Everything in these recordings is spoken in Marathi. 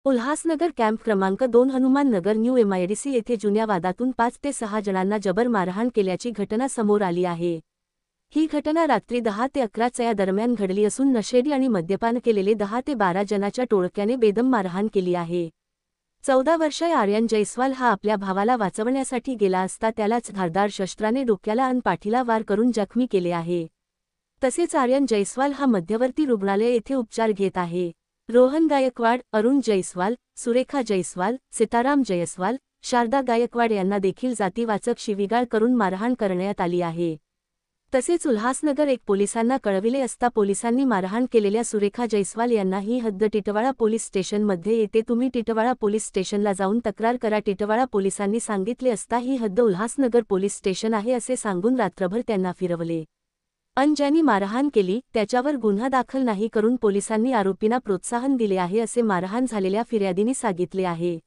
उल्हासनगर कॅम्प क्रमांक 2 हनुमान नगर न्यू एमआयडीसी येथे जुन्या वादातून 5 ते 6 जणांना जबर मारहाण केल्याची घटना समोर आली आहे। ही घटना रात्री 10 ते 11 या दरम्यान घडली असून नशेडी आणि मद्यपान केलेले 10 ते 12 जणांच्या टोळक्याने बेदम मारहाण केली आहे। 14 वर्षीय आर्यन जयस्वाल हा आपल्या भावाला वाचवण्यासाठी गेला असता त्यालाच धारदार शस्त्राने डोक्याला आणि पाठीला वार करून जखमी केले आहे। तसेच आर्यन जयस्वाल हा मध्यवर्ती रुग्णालय येथे उपचार घेत आहे। रोहन गायकवाड, अरुण जयस्वाल, सुरेखा जयस्वाल, सीताराम जयस्वाल, शारदा गायकवाड यांना देखील जातीवाचक शिवीगाळ करून मारहाण करण्यात आली आहे। तसेच उल्हासनगर एक पोलिसांना कळविले असता पोलिसांनी मारहाण केलेल्या सुरेखा जयस्वाल यांना ही हद्द टिटवाळा पोलीस स्टेशनमध्ये येते, तुम्ही टिटवाळा पोलीस स्टेशनला जाऊन तक्रार करा। टिटवाळा पोलिसांनी सांगितले असता ही हद्द उल्हासनगर पोलीस स्टेशन आहे असे सांगून रात्रभर त्यांना फिरवले। ज्यांनी मारहाण केली त्याच्यावर गुन्हा दाखल नाही करून पोलिसांनी आरोपींना प्रोत्साहन दिले आहे असे मारहाण झालेल्या फिर्यादींनी सांगितले आहे।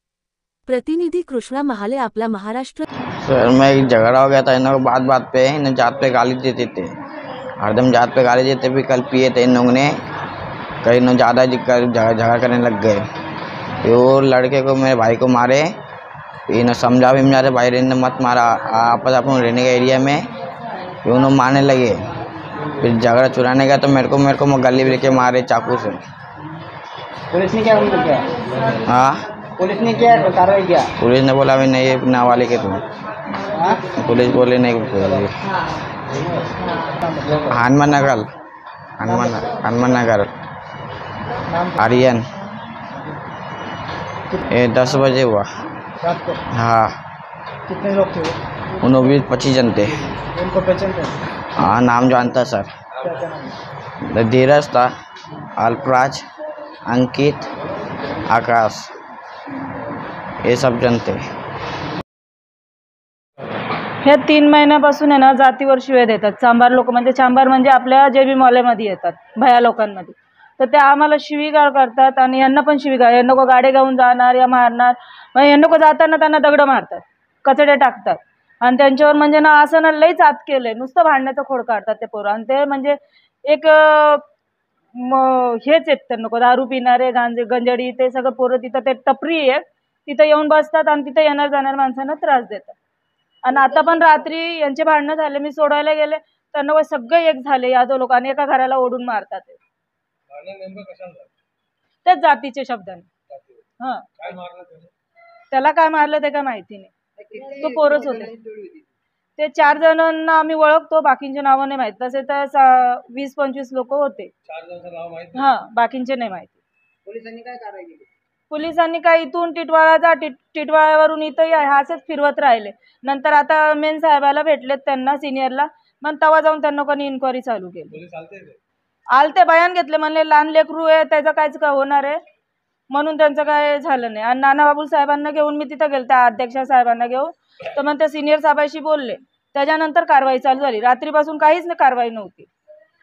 प्रतिनिधि कृष्णा महाले, आपला महाराष्ट्र। सर मैं एक झगड़ा हो गया था, इन लोग बात बात पे इन जात पे गाली देते थे, हरदम जात पे गाली देते। भी कल पिए थे इन लोगों ने, कई इन ज़्यादा झगड़ा करने लग गए। वो लड़के को, मेरे भाई को मारे, इन्हें समझा रहे भाई ने मत मारा, आपस अपन रहने के एरिया में उन्होंने मारने लगे। फिर झगड़ा चुराने गया तो मेरे को गली लेके मारे चाकू से। पुलिस ने क्या किया? हाँ, पुलिस ने क्या कार्रवाई किया? पुलिस ने बोला अभी नहीं नावाले के तुम। हाँ? पुलिस बोले नहीं। हनुमान नगर, हनुमान नगर आर्यन, ये 10 बजे हुआ। रात को? हाँ। कितने लोग थे? 19-25 जन थे। उनको पहचानते हैं? हाँ, नाम जानता सर। क्या नाम? धीरज था, अल्पराज, अंकित, आकाश, ये सब जन थे। हे 3 महिन्यापासून आहे ना जातीवर शिव्या देतात चांभार लोक। म्हणजे चांभार म्हणजे आपल्या जेबी मॉलेमध्ये येतात भया लोकांमध्ये, तर ते आम्हाला शिवीगाळ करतात आणि यांना पण शिवीगाळ, यांना को गाडे घेऊन जाणार या मारणार, मग यांना को जाताना त्यांना दगड मारतात, कचडे टाकतात आणि त्यांच्यावर म्हणजे ना असं ना लईच आत केलंय, नुसतं भांडण्याचं खोड काढतात ते पोरं। आणि ते म्हणजे एक हेच आहेत, त्यांना को दारू पिणारे गंजडी ते सगळं पोरं तिथं, ते टपरी आहे तिथं येऊन बसतात आणि तिथं येणार जाणार माणसांना त्रास देतात। आणि आता पण रात्री यांचे भांडणं झाले, मी सोडायला गेले त्यांना सगळे एक झाले यादव लोक आणि एका घराला ओढून मारतात। तेच जातीचे शब्दाने। हा, त्याला काय मारलं ते काय माहिती नाही, तो पोरच होते। ते 4 जणांना आम्ही ओळखतो, बाकींचे नावं नाही माहित। तसे तर 20-25 लोक होते। हा, बाकींचे नाही माहिती। पोलिसांनी काय कारवाई केली? पोलिसांनी काय इथून टिटवाळ्यावरून इथं हाच फिरवत राहिले। नंतर आता मेन साहेबाला भेटलेत त्यांना, सिनियरला, मग तेव्हा जाऊन त्यांना कोणी इन्क्वायरी चालू केली। आलते, बयान घेतले, म्हणले लहान लेकरू आहे त्याचं कायच काय होणार आहे, म्हणून त्यांचं काय झालं नाही। आणि नानाबाबू साहेबांना घेऊन मी तिथं गेले, त्या अध्यक्ष साहेबांना घेऊन, तर मग त्या सिनियर साहेबाशी बोलले, त्याच्यानंतर कारवाई चालू झाली। रात्रीपासून काहीच कारवाई नव्हती,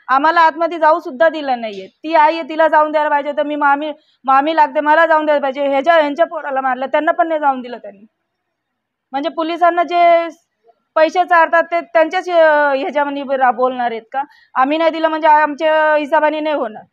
आम्हाला आतमध्ये जाऊ सुद्धा दिलं नाहीये। ती आई आहे, तिला जाऊन द्यायला पाहिजे, तर मी मामी लागते, मला जाऊन द्यायला पाहिजे। ह्यांच्या पोराला मारलं, त्यांना पण नाही जाऊन दिलं त्यांनी। म्हणजे पोलिसांना जे पैसे चारतात ते त्यांच्याच ह्याच्यामध्ये बोलणार आहेत का? आम्ही नाही दिलं म्हणजे आमच्या हिसाबाने नाही होणार।